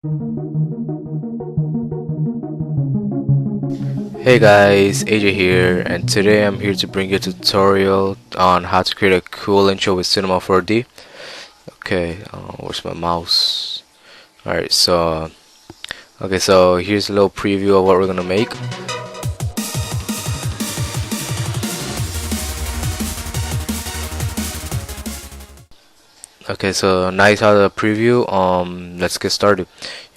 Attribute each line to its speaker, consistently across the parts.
Speaker 1: Hey guys, AJ here, and today I'm here to bring you a tutorial on how to create a cool intro with Cinema 4D. Okay, where's my mouse? Alright, so here's a little preview of what we're gonna make. Okay, so now you saw the preview. Let's get started.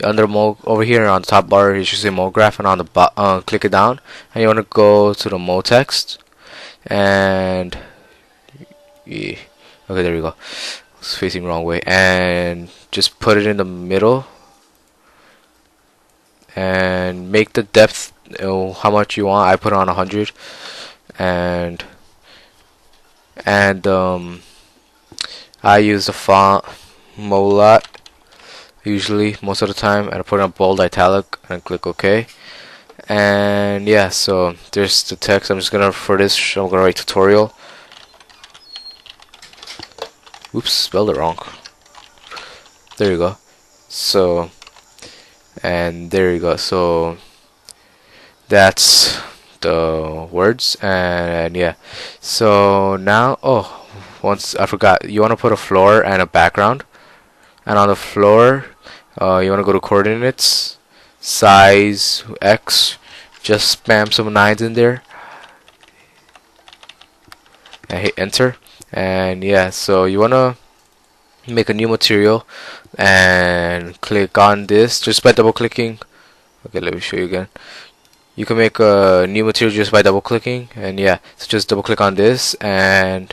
Speaker 1: Under mode over here on the top bar, you should see mode graph, and on the click it down, and you want to go to the mode text, and yeah, okay, there we go. It's facing wrong way, and just put it in the middle, and make the depth how much you want. I put it on 100, and and I use the font Molat usually most of the time, and I put it on bold italic and click OK. And yeah, so there's the text. I'm gonna write tutorial. Oops, spelled it wrong. There you go. So, and there you go. So that's the words, and yeah. So now, once I forgot, you want to put a floor and a background, and on the floor, you want to go to coordinates, size X, just spam some 9s in there, and hit enter. And yeah, so you want to make a new material and click on this just by double clicking. Okay, let me show you again. You can make a new material just by double clicking, and yeah, so just double click on this, and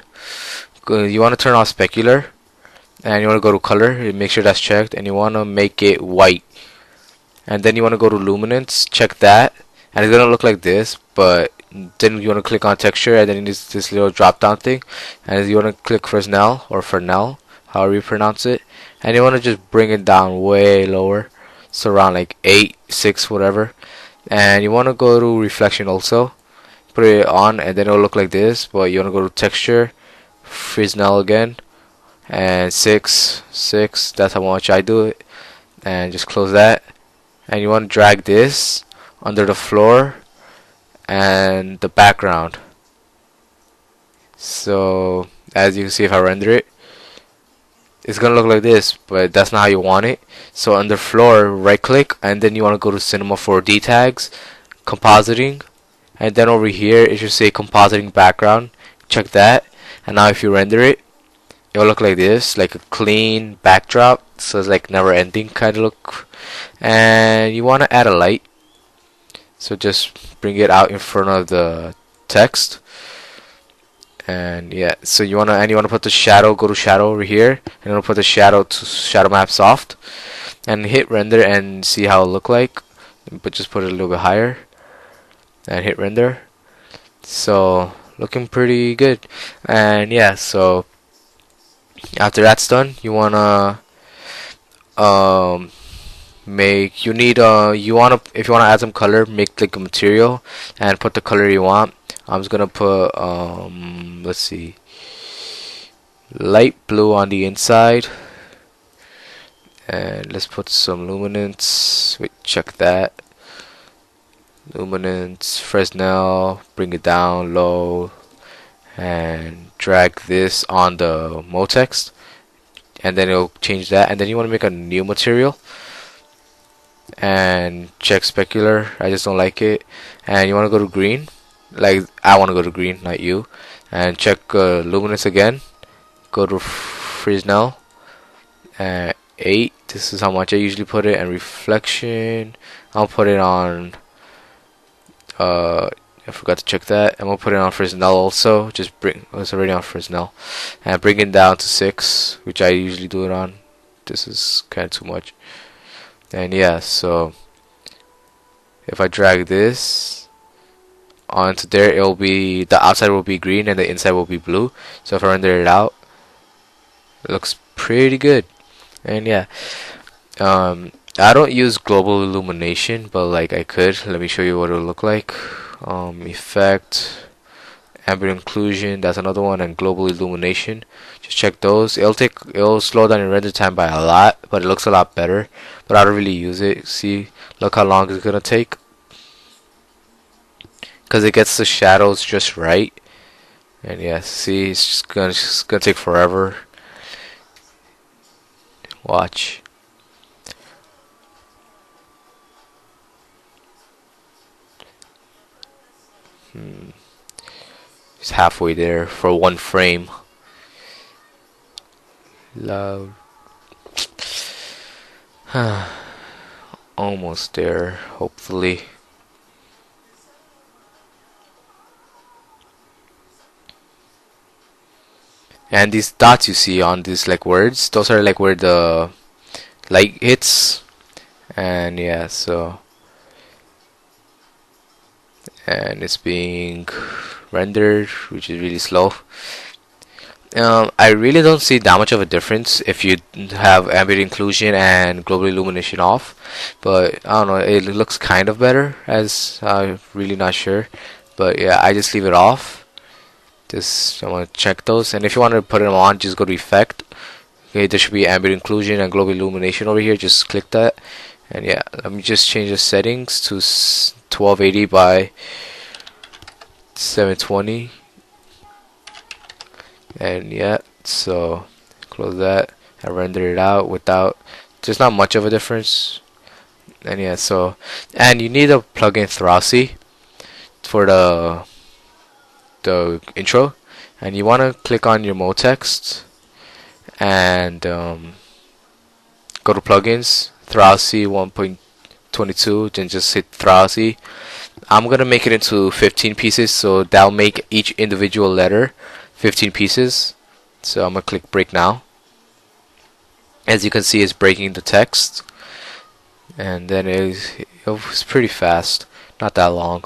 Speaker 1: you want to turn off specular, and you want to go to color, make sure that's checked, and you want to make it white, and then you want to go to luminance, check that, and it's gonna look like this. But then you want to click on texture, and then there's this little drop down thing, and you want to click Fresnel or Fresnel, however you pronounce it, and you want to just bring it down way lower, so around like 8, 6, whatever. And you want to go to reflection also, put it on, and then it'll look like this. But you want to go to texture, Fresnel again, and 6, 6. That's how much I do it, and just close that. And you want to drag this under the floor and the background. So as you can see, if I render it, it's gonna look like this, but that's not how you want it. So under floor, right click, and then you want to go to Cinema 4D tags, compositing, and then over here it should say compositing background. Check that, and now if you render it, it'll look like this, like a clean backdrop. So it's like never ending kind of look. And you want to add a light, so just bring it out in front of the text. And yeah, so you wanna put the shadow, go to shadow over here, and you wanna put the shadow to shadow map soft, and hit render and see how it look like. But just put it a little bit higher and hit render. So looking pretty good. And yeah, so after that's done, you wanna make you wanna if you wanna add some color, make like a material and put the color you want. I'm just gonna put let's see, light blue on the inside, and let's put some luminance. Wait, check that. Luminance, Fresnel, bring it down low, and drag this on the mode text, and then it'll change that. And then you want to make a new material and check specular. I just don't like it, and you want to go to green. Like I want to go to green, not you. And check luminance again. Go to Fresnel, 8. This is how much I usually put it. And reflection, I'll put it on. I forgot to check that. I'm gonna put it on Fresnel also. It's already on Fresnel, and bring it down to 6, which I usually do it on. This is kind of too much. And yeah, so if I drag this onto there, it'll be the outside will be green and the inside will be blue. So if I render it out, it looks pretty good. And yeah, I don't use global illumination, but like I could. Let me show you what it'll look like. Effect, ambient occlusion, that's another one, and global illumination. Just check those. It'll slow down your render time by a lot, but it looks a lot better. But I don't really use it. See, look how long it's gonna take, because it gets the shadows just right. And yeah, see, it's just gonna take forever. Watch. It's halfway there for one frame. Loud. Almost there, hopefully. And these dots you see on these like words, those are like where the light hits. And yeah, so, and it's being rendered, which is really slow. I really don't see that much of a difference if you have ambient occlusion and global illumination off, but I don't know, it looks kind of better, as I'm really not sure. But yeah, I just leave it off. Just I want to check those, and if you want to put them on, just go to effect. Okay, there should be ambient occlusion and global illumination over here. Just click that, and yeah, let me just change the settings to 1280 by 720. And yeah, so close that. I render it out without, there's not much of a difference. And yeah, so, and you need a plugin Thrausi for the intro, and you want to click on your mode text and go to plugins, Thrausi 1.22, then just hit Thrausi. I'm gonna make it into 15 pieces, so that'll make each individual letter 15 pieces. So I'm gonna click break now. As you can see, it's breaking the text, and then it's pretty fast, not that long.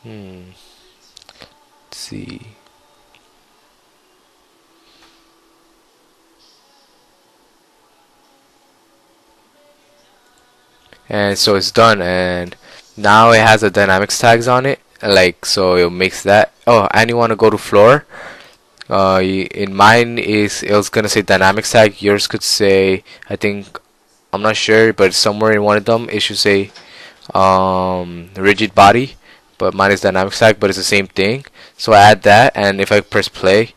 Speaker 1: Let's see. And so it's done, and now it has the dynamics tags on it, like, so it makes that. Oh, and you want to go to floor. In mine it was gonna say dynamics tag. Yours could say, I think, I'm not sure, but somewhere in one of them it should say rigid body, but mine is dynamics tag, but it's the same thing. So I add that, and if I press play,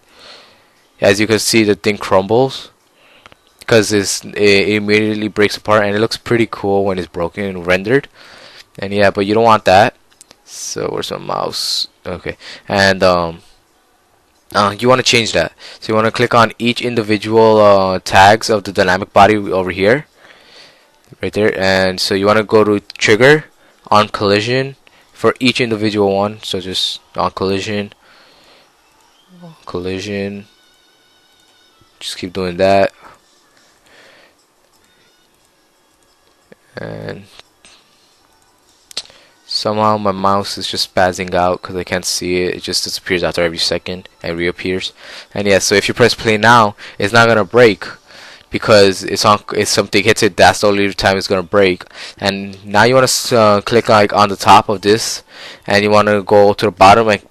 Speaker 1: as you can see, the thing crumbles because it immediately breaks apart, and it looks pretty cool when it's broken and rendered. And yeah, but you don't want that. So where's my mouse? Okay, and you want to change that. So you want to click on each individual tags of the dynamic body over here, right there. And so you want to go to trigger on collision for each individual one. So just on collision, just keep doing that. And somehow my mouse is just spazzing out because I can't see it. It just disappears after every second and reappears. And yeah, so if you press play now, it's not gonna break because it's on. If something hits it, that's the only time it's gonna break. And now you want to click like on the top of this, and you want to go to the bottom and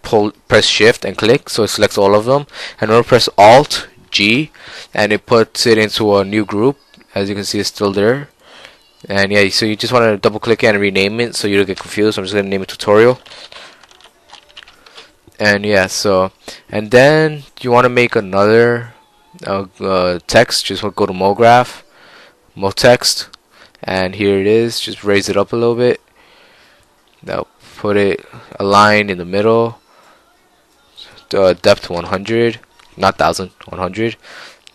Speaker 1: press shift and click, so it selects all of them. And then press alt G, and it puts it into a new group. As you can see, it's still there. And yeah, so you just want to double click it and rename it so you don't get confused. I'm just going to name it tutorial. And yeah, so, and then you want to make another text. Just go to MoGraph, MoText, and here it is. Just raise it up a little bit. Now put it aligned in the middle. Depth 100, not 1000, 100.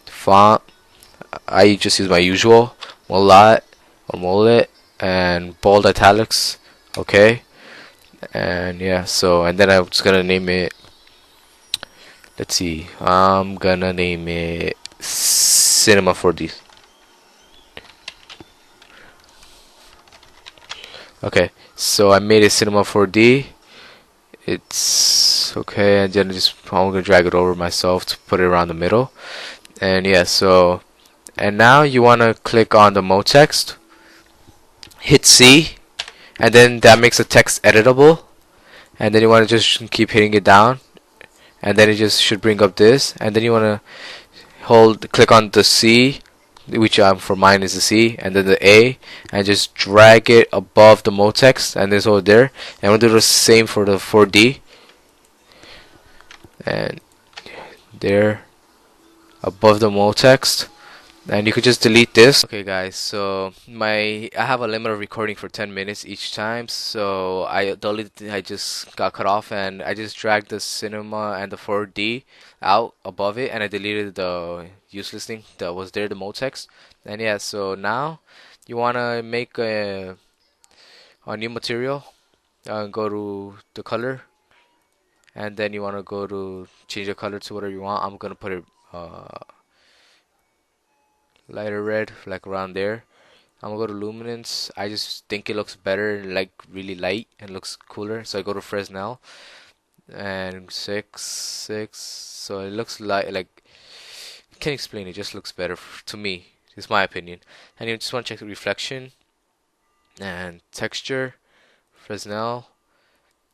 Speaker 1: Font, I just use my usual Molat or Molet, and bold italics. Okay, and yeah, so, and then I'm just gonna name it, let's see, I'm gonna name it Cinema 4D. Okay, so I made it Cinema 4D. It's okay, and then I'm gonna drag it over myself to put it around the middle. And yeah, so, and now you want to click on the mode text, hit C, and then that makes the text editable. And then you want to just keep hitting it down, and then it just should bring up this, and then you want to click on the C, which for mine is the C, and then the A, and just drag it above the mode text, and this over there. And we'll do the same for the 4D, and there above the mode text. And you could just delete this. Okay guys, so I have a limit of recording for 10 minutes each time, so I just got cut off, and I just dragged the cinema and the 4D out above it, and I deleted the useless thing that was there, the mode text. And yeah, so now you wanna make a new material, go to the color, and then you wanna go to change the color to whatever you want. I'm gonna put it lighter red, like around there. I'm gonna go to luminance. I just think it looks better, like really light, and looks cooler. So I go to Fresnel and 6. So it looks like can't explain. It just looks better to me. It's my opinion. And you just want to check the reflection and texture. Fresnel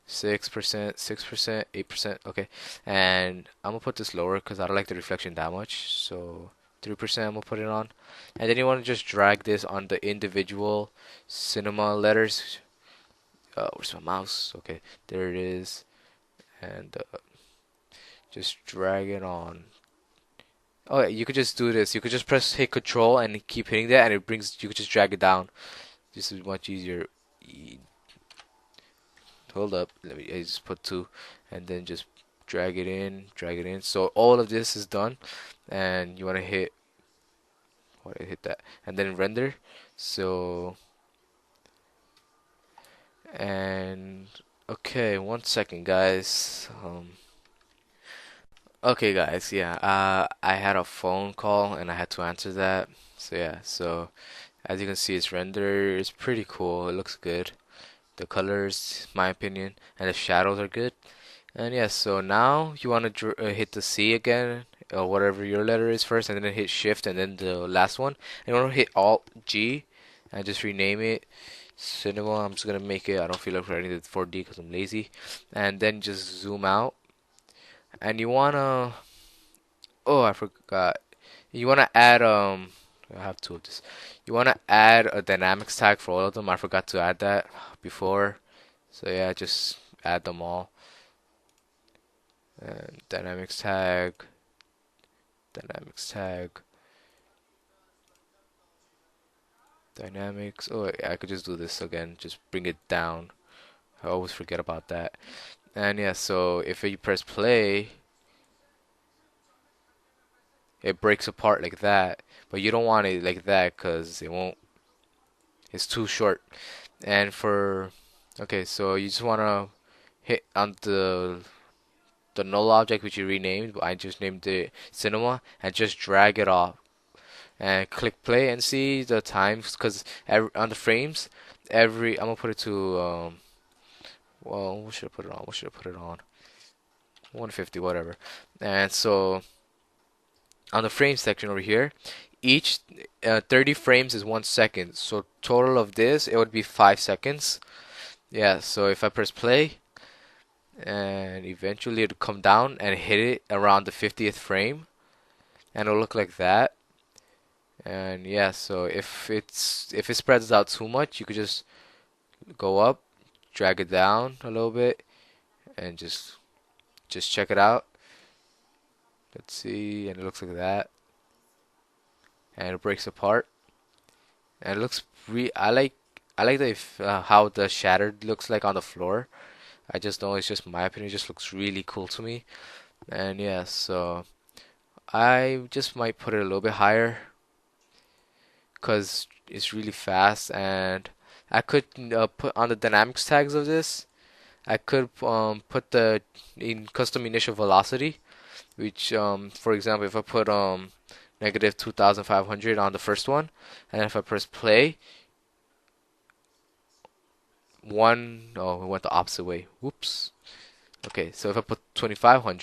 Speaker 1: 6%, 6%, 8%. Okay, and I'm gonna put this lower because I don't like the reflection that much. So 3% I'm gonna put it on, and then you want to just drag this on the individual cinema letters. Where's my mouse? Okay, there it is, and just drag it on. Oh yeah, you could just do this. You could just hit Control and keep hitting that, and it brings. You could just drag it down. This is much easier. Hold up, I just put 2, and then just drag it in, drag it in. So all of this is done, and you want to hit. Why did I hit that? And then render. So and okay, 1 second, guys. Okay, guys. Yeah. I had a phone call and I had to answer that. So yeah. So as you can see, it's render. It's pretty cool. It looks good. The colors, my opinion, and the shadows are good. And yeah, so now you want to hit the C again, or whatever your letter is first, and then hit Shift, and then the last one. And you want to hit Alt G, and just rename it Cinema. I'm just gonna make it. I don't feel like writing the 4D because I'm lazy. And then just zoom out, and you wanna. Oh, I forgot. You wanna add I have 2 of this. You wanna add a dynamics tag for all of them. I forgot to add that before. So yeah, just add them all. And dynamics tag, dynamics tag, dynamics. Oh, yeah, I could just do this again. Just bring it down. I always forget about that. And yeah, so if you press play, it breaks apart like that. But you don't want it like that because it won't. It's too short. And okay, so you just want to hit on the null object which you renamed. I just named it cinema, and just drag it off and click play and see the times, because on the frames, I'm gonna put it to well, what should I put it on? 150, whatever. And so on the frame section over here, each 30 frames is 1 second. So total of this, it would be 5 seconds. Yeah. So if I press play, and eventually it'll come down and hit it around the 50th frame, and it'll look like that. And yeah, so if it spreads out too much, you could just go up, drag it down a little bit, and just check it out. Let's see, and it looks like that, and it breaks apart, and it looks I like how the shattered looks like on the floor. I just know, it's just my opinion. It just looks really cool to me. And yeah, so I just might put it a little bit higher because it's really fast, and I could put on the dynamics tags of this. I could put the in custom initial velocity, which for example, if I put negative 2,500 on the first one, and if I press play, oh, it went the opposite way. Whoops. Okay, so if I put 2,500.